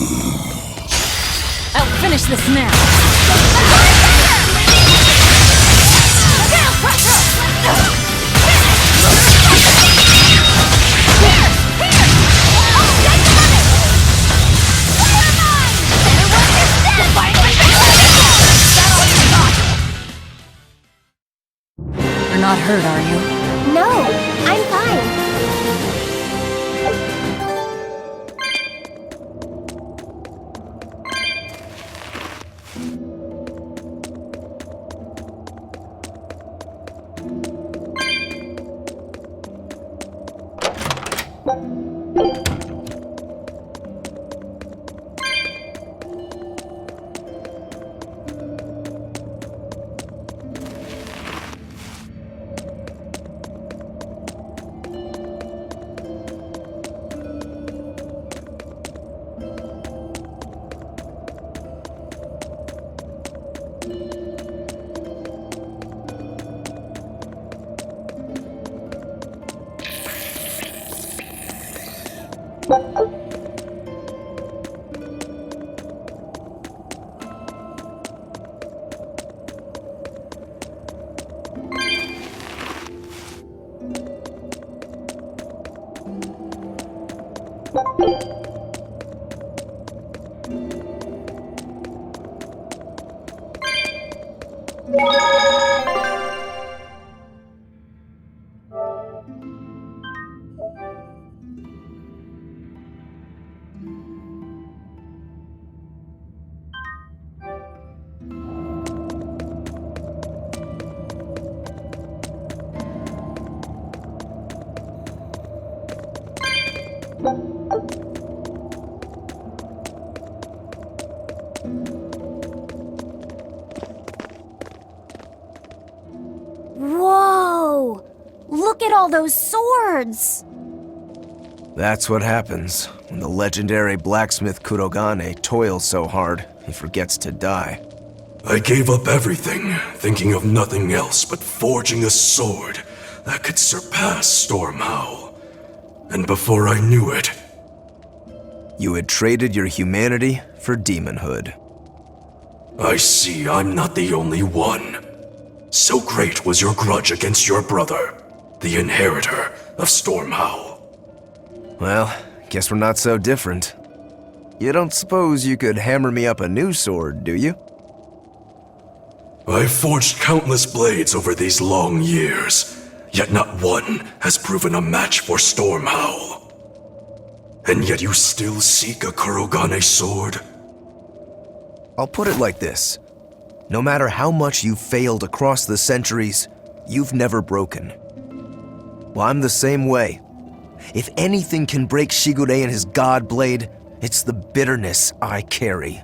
I'll finish this now. You're not hurt, are you? No, I'm fine. Whoa! Look at all those swords! That's what happens when the legendary blacksmith Kurogane toils so hard, he forgets to die. I gave up everything, thinking of nothing else but forging a sword that could surpass Stormhowl. And before I knew it... You had traded your humanity for demonhood. I see I'm not the only one. So great was your grudge against your brother, the inheritor of Stormhowl. Well, guess we're not so different. You don't suppose you could hammer me up a new sword, do you? I've forged countless blades over these long years, yet not one has proven a match for Stormhowl. And yet you still seek a Kurogane sword? I'll put it like this. No matter how much you've failed across the centuries, you've never broken. Well, I'm the same way. If anything can break Shigure and his god blade, it's the bitterness I carry.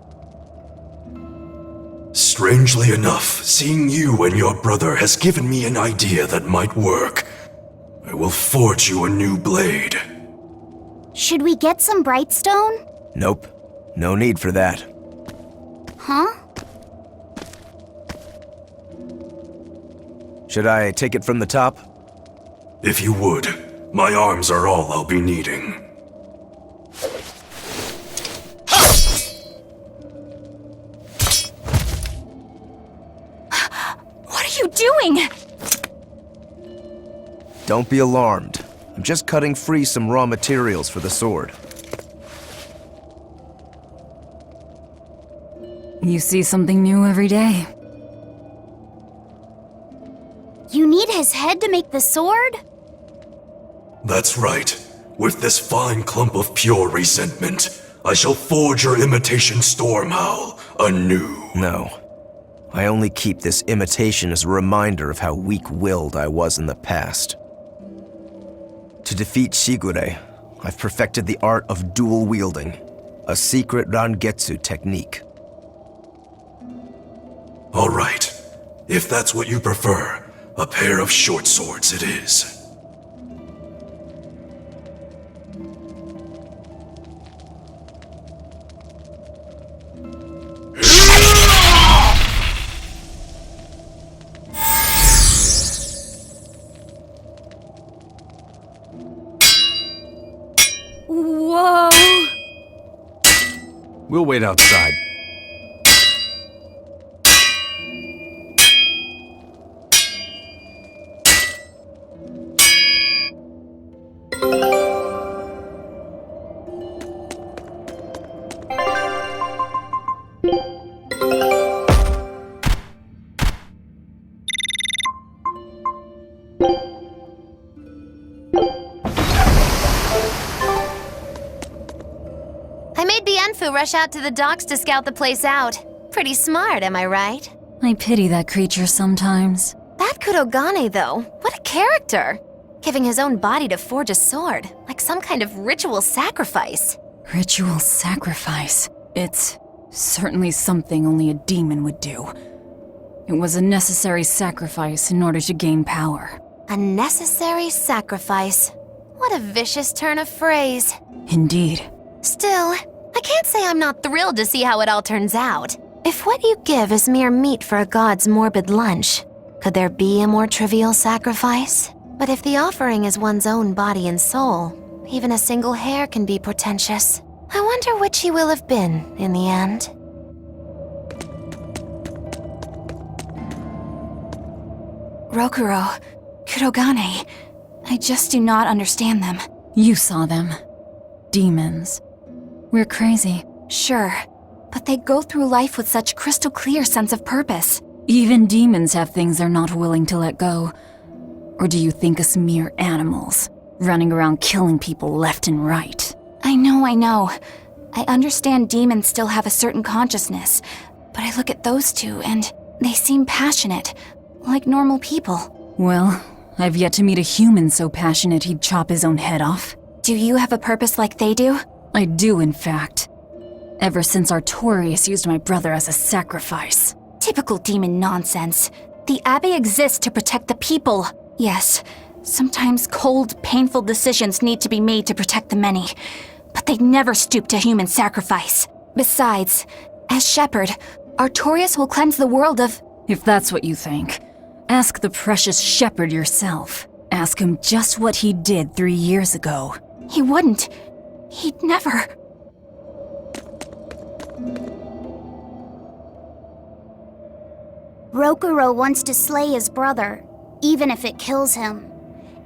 Strangely enough, seeing you and your brother has given me an idea that might work. I will forge you a new blade. Should we get some Brightstone? Nope. No need for that. Huh? Should I take it from the top? If you would. My arms are all I'll be needing. What are you doing? Don't be alarmed. I'm just cutting free some raw materials for the sword. You see something new every day. You need his head to make the sword? That's right. With this fine clump of pure resentment, I shall forge your imitation Stormhowl anew. No. I only keep this imitation as a reminder of how weak-willed I was in the past. To defeat Shigure, I've perfected the art of dual wielding, a secret Rangetsu technique. All right. If that's what you prefer, a pair of short swords it is. Whoa! We'll wait outside. I made Bienfu rush out to the docks to scout the place out. Pretty smart, am I right? I pity that creature sometimes. That Kurogane, though, what a character! Giving his own body to forge a sword, like some kind of ritual sacrifice. Ritual sacrifice. It's certainly something only a demon would do. It was a necessary sacrifice in order to gain power. A necessary sacrifice. What a vicious turn of phrase. Indeed. Still, I can't say I'm not thrilled to see how it all turns out. If what you give is mere meat for a god's morbid lunch, could there be a more trivial sacrifice? But if the offering is one's own body and soul, even a single hair can be portentous. I wonder which he will have been in the end. Rokuro, Kurogane, I just do not understand them. You saw them. Demons. We're crazy. Sure, but they go through life with such crystal clear sense of purpose. Even demons have things they're not willing to let go. Or do you think us mere animals, running around killing people left and right? I know. I understand demons still have a certain consciousness, but I look at those two and they seem passionate, like normal people. Well, I've yet to meet a human so passionate he'd chop his own head off. Do you have a purpose like they do? I do, in fact. Ever since Artorius used my brother as a sacrifice. Typical demon nonsense. The Abbey exists to protect the people. Yes, sometimes cold, painful decisions need to be made to protect the many, but they never stoop to human sacrifice. Besides, as shepherd, Artorius will cleanse the world of— If that's what you think, ask the precious shepherd yourself. Ask him just what he did 3 years ago. He wouldn't. He'd never. Rokuro wants to slay his brother, even if it kills him.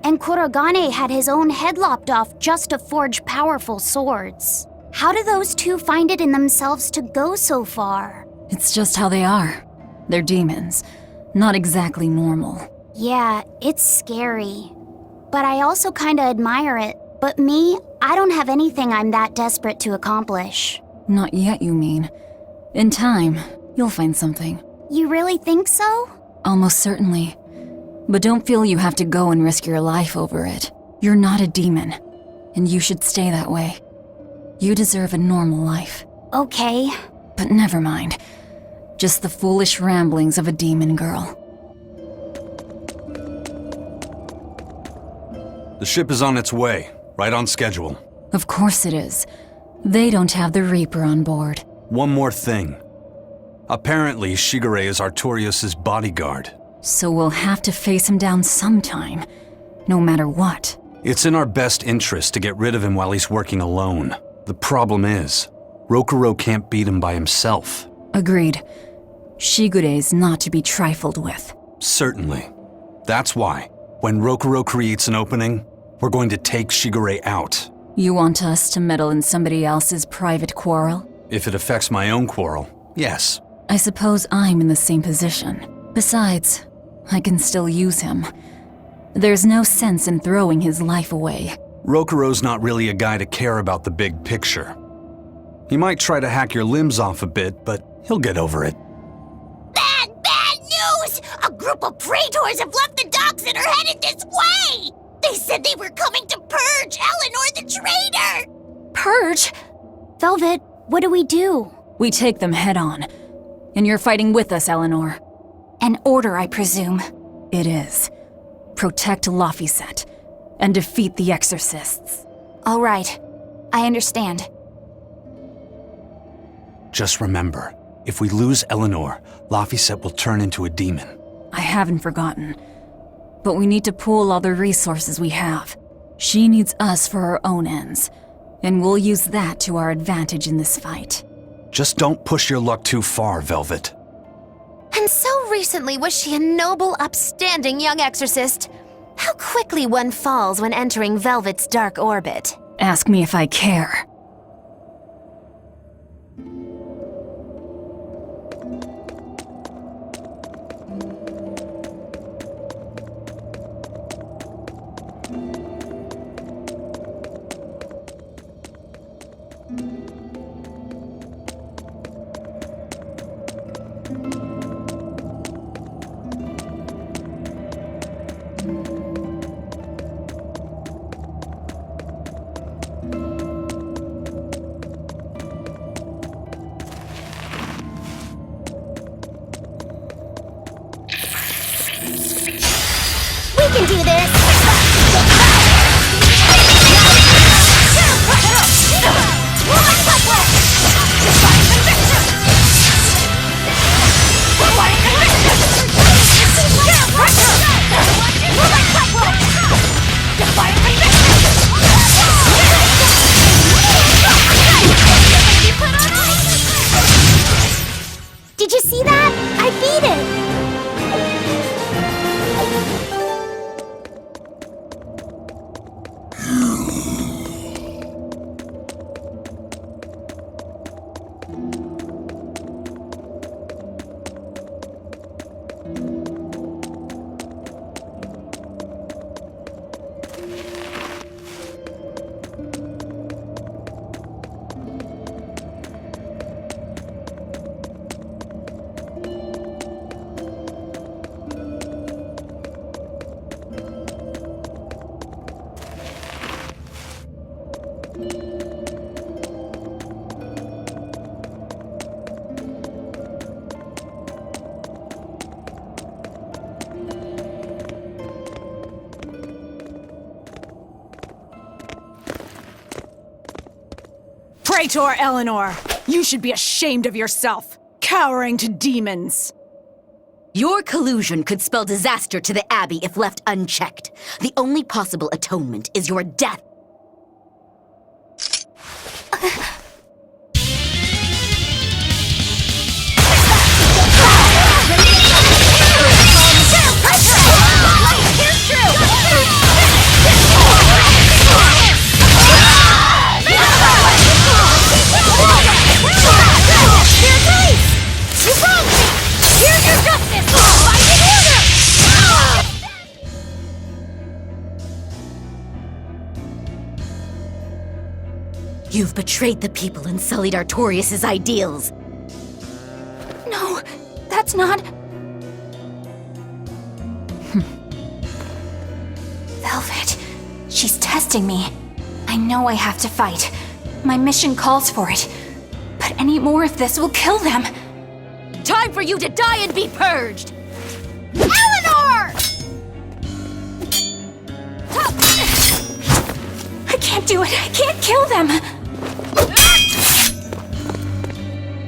And Kurogane had his own head lopped off just to forge powerful swords. How do those two find it in themselves to go so far? It's just how they are. They're demons. Not exactly normal. Yeah, it's scary. But I also kinda admire it. But me, I don't have anything I'm that desperate to accomplish. Not yet, you mean. In time, you'll find something. You really think so? Almost certainly. But don't feel you have to go and risk your life over it. You're not a demon, and you should stay that way. You deserve a normal life. Okay. But never mind. Just the foolish ramblings of a demon girl. The ship is on its way, right on schedule. Of course it is. They don't have the Reaper on board. One more thing. Apparently, Shigure is Artorius' bodyguard. So we'll have to face him down sometime, no matter what. It's in our best interest to get rid of him while he's working alone. The problem is, Rokuro can't beat him by himself. Agreed. Shigure's not to be trifled with. Certainly. That's why, when Rokuro creates an opening, we're going to take Shigure out. You want us to meddle in somebody else's private quarrel? If it affects my own quarrel, yes. I suppose I'm in the same position. Besides, I can still use him. There's no sense in throwing his life away. Rokuro's not really a guy to care about the big picture. He might try to hack your limbs off a bit, but he'll get over it. Bad news! A group of praetors have left the docks and are headed this way! They said they were coming to purge Eleanor the traitor! Purge? Velvet, what do we do? We take them head on. And you're fighting with us, Eleanor. An order, I presume. It is. Protect Laphicet and defeat the exorcists. All right. I understand. Just remember, if we lose Eleanor, Laphicet will turn into a demon. I haven't forgotten. But we need to pool all the resources we have. She needs us for her own ends, and we'll use that to our advantage in this fight. Just don't push your luck too far, Velvet. And so recently was she a noble, upstanding young exorcist. How quickly one falls when entering Velvet's dark orbit. Ask me if I care. We can do this! Did you see that? I beat it! Praetor Eleanor, you should be ashamed of yourself, cowering to demons. Your collusion could spell disaster to the Abbey if left unchecked. The only possible atonement is your death. You've betrayed the people and sullied Artorius' ideals. No, that's not... Velvet, she's testing me. I know I have to fight. My mission calls for it. But any more of this will kill them. Time for you to die and be purged! Eleanor! I can't do it. I can't kill them.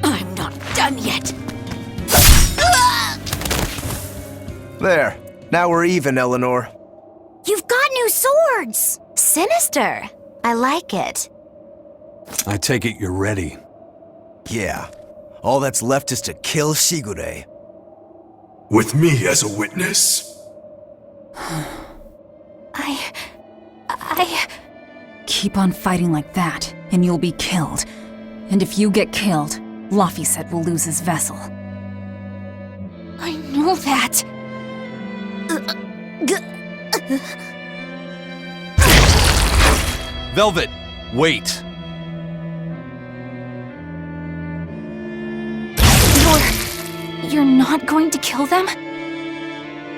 I'm not done yet. There. Now we're even, Eleanor. You've got new swords! Sinister. I like it. I take it you're ready. Yeah. All that's left is to kill Shigure. With me as a witness. Keep on fighting like that, and you'll be killed. And if you get killed, Laphicet will lose his vessel. I know that. Velvet, wait. You're not going to kill them?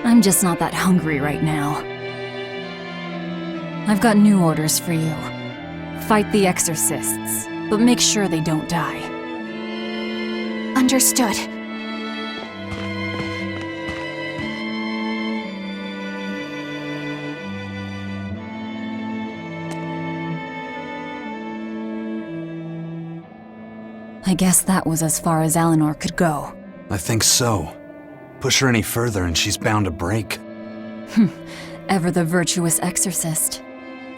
I'm just not that hungry right now. I've got new orders for you. Fight the exorcists, but make sure they don't die. Understood. I guess that was as far as Eleanor could go. I think so. Push her any further and she's bound to break. Ever the virtuous exorcist.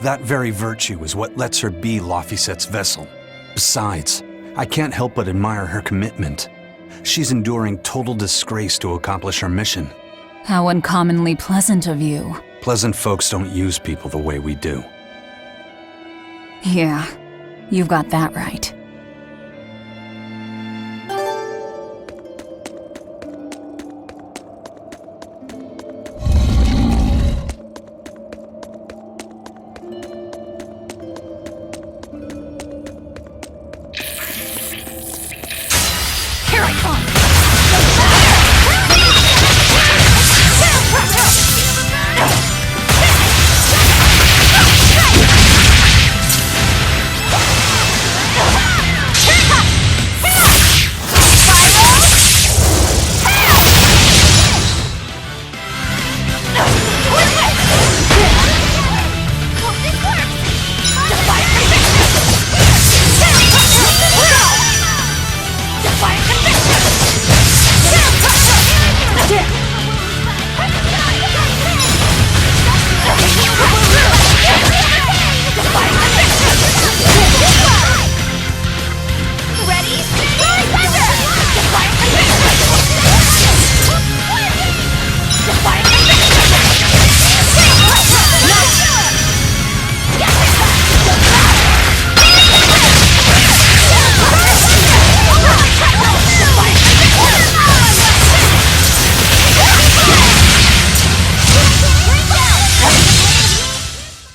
That very virtue is what lets her be Laphicet's vessel. Besides, I can't help but admire her commitment. She's enduring total disgrace to accomplish her mission. How uncommonly pleasant of you. Pleasant folks don't use people the way we do. Yeah, you've got that right.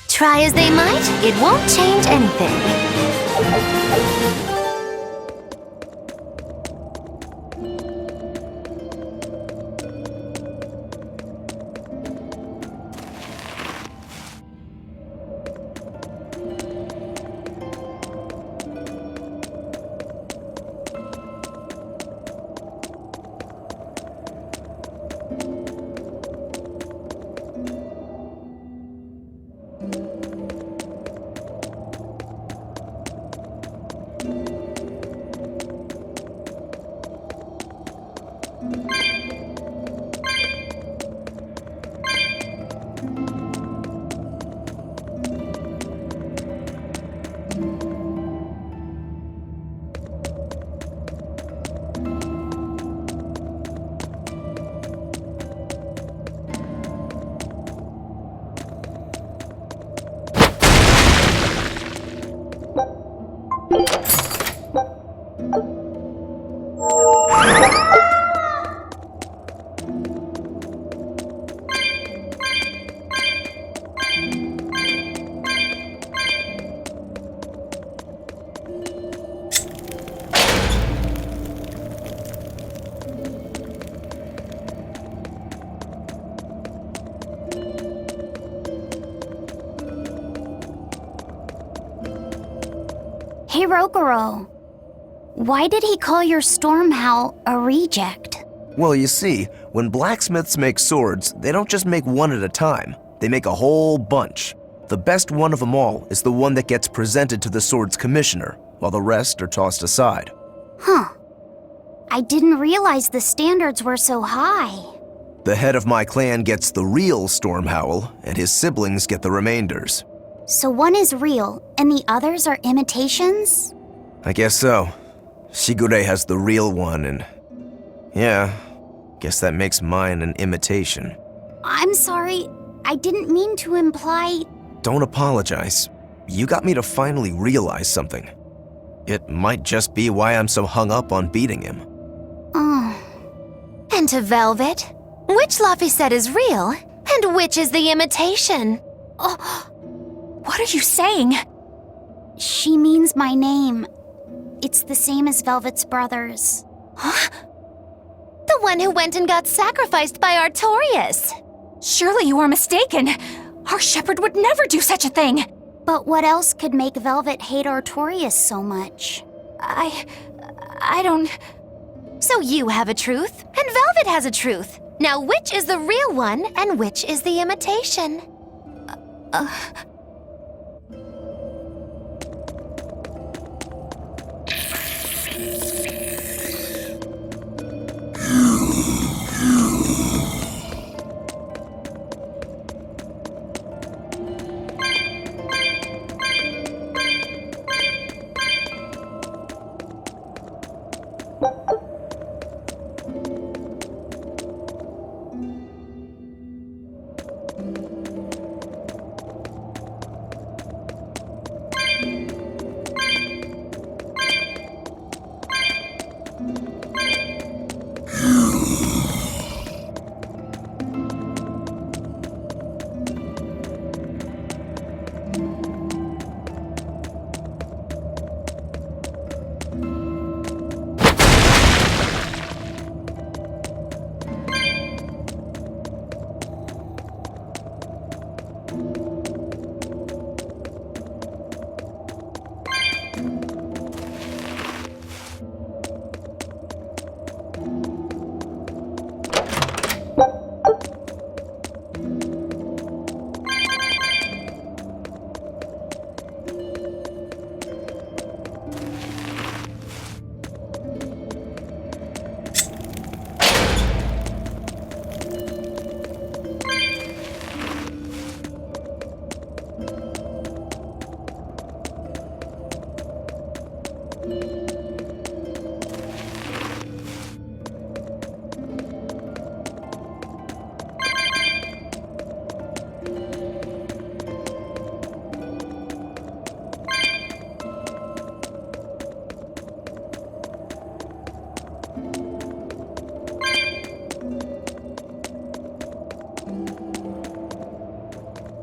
Try as they might, it won't change anything. Hey, Rogoro. Why did he call your storm howl a reject? Well, you see, when blacksmiths make swords, they don't just make one at a time. They make a whole bunch. The best one of them all is the one that gets presented to the sword's commissioner, while the rest are tossed aside. Huh. I didn't realize the standards were so high. The head of my clan gets the real storm howl, and his siblings get the remainders. So one is real, and the others are imitations? I guess so. Shigure has the real one, and yeah, guess that makes mine an imitation. I'm sorry, I didn't mean to imply... Don't apologize. You got me to finally realize something. It might just be why I'm so hung up on beating him. Oh. And to Velvet, which Laphicet is real, and which is the imitation? Oh, what are you saying? She means my name. It's the same as Velvet's brothers. Huh? The one who went and got sacrificed by Artorias. Surely you are mistaken. Our shepherd would never do such a thing. But what else could make Velvet hate Artorias so much? I don't... So you have a truth, and Velvet has a truth. Now which is the real one, and which is the imitation?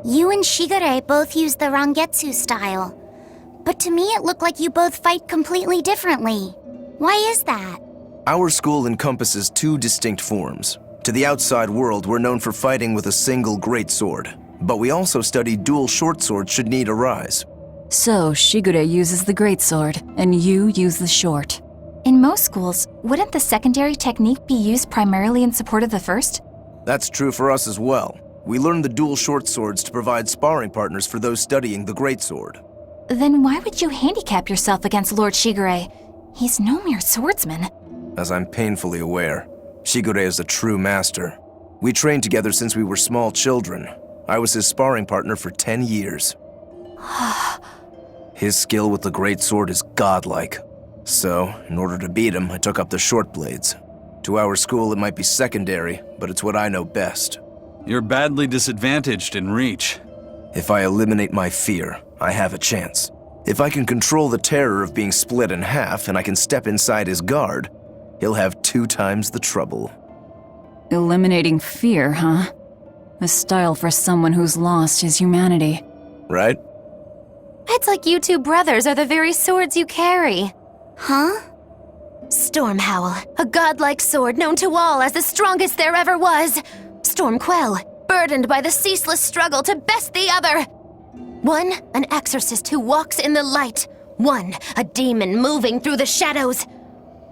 You and Shigure both use the Rangetsu style. But to me it looked like you both fight completely differently. Why is that? Our school encompasses two distinct forms. To the outside world, we're known for fighting with a single greatsword. But we also study dual short swords should need arise. So, Shigure uses the greatsword, and you use the short. In most schools, wouldn't the secondary technique be used primarily in support of the first? That's true for us as well. We learn the dual short swords to provide sparring partners for those studying the greatsword. Then why would you handicap yourself against Lord Shigure? He's no mere swordsman. As I'm painfully aware, Shigure is a true master. We trained together since we were small children. I was his sparring partner for 10 years. His skill with the greatsword is godlike. So, in order to beat him, I took up the short blades. To our school, it might be secondary, but it's what I know best. You're badly disadvantaged in reach. If I eliminate my fear, I have a chance. If I can control the terror of being split in half and I can step inside his guard, he'll have 2 times the trouble. Eliminating fear, huh? A style for someone who's lost his humanity. Right? It's like you two brothers are the very swords you carry. Huh? Stormhowl, a godlike sword known to all as the strongest there ever was. Stormquell, burdened by the ceaseless struggle to best the other. One, an exorcist who walks in the light. One, a demon moving through the shadows.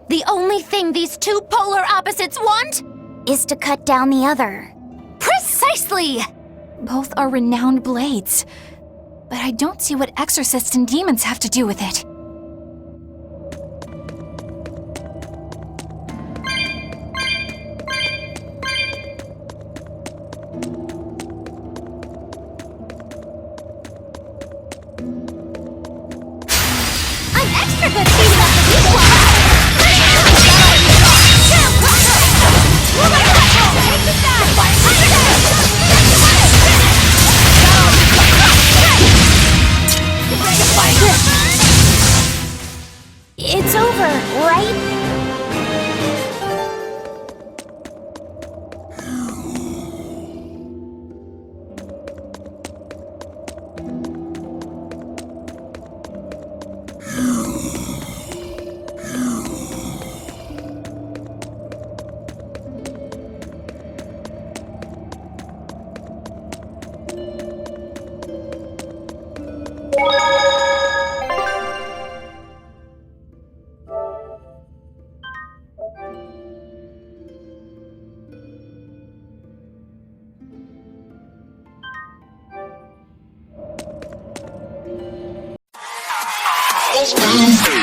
The only thing these two polar opposites want Is to cut down the other. Precisely! Both are renowned blades. But I don't see what exorcists and demons have to do with it. I'm extra good at beating up the people around. It's over, right? Let's go.